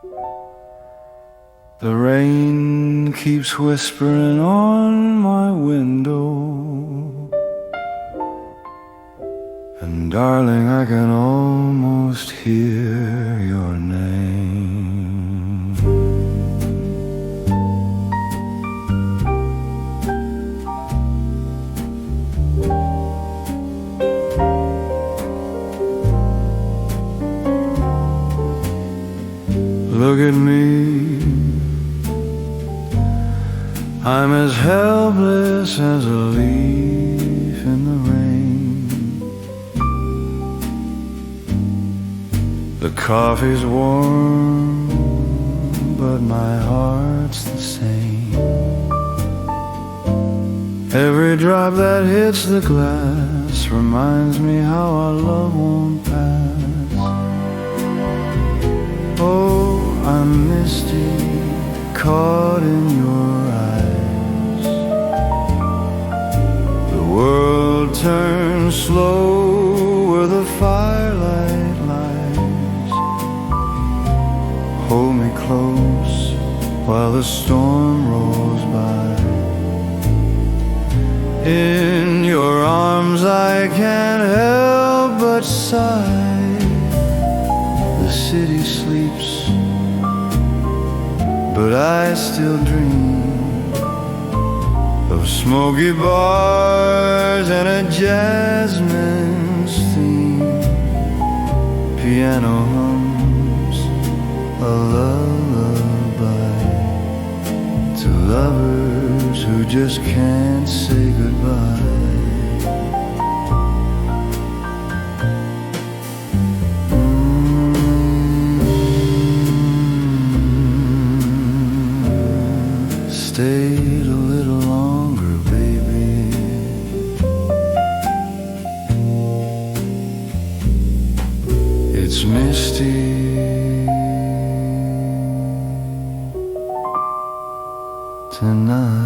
The rain keeps whispering on my window, and darling, I can almost hear your name. Look at me, I'm as helpless as a leaf in the rain. The coffee's warm, but my heart's the same. Every drop that hits the glass reminds me how our love won't pass. Oh, I'm misty, caught in your eyes. The world turns slow where the firelight lies. Hold me close while the storm rolls by. In your arms I can't help but sigh. The city sleeps, but I still dream of smoky bars and a jazzman's theme. Piano hums a lullaby to lovers who just can't say goodbye. Stayed a little longer, baby. It's misty tonight.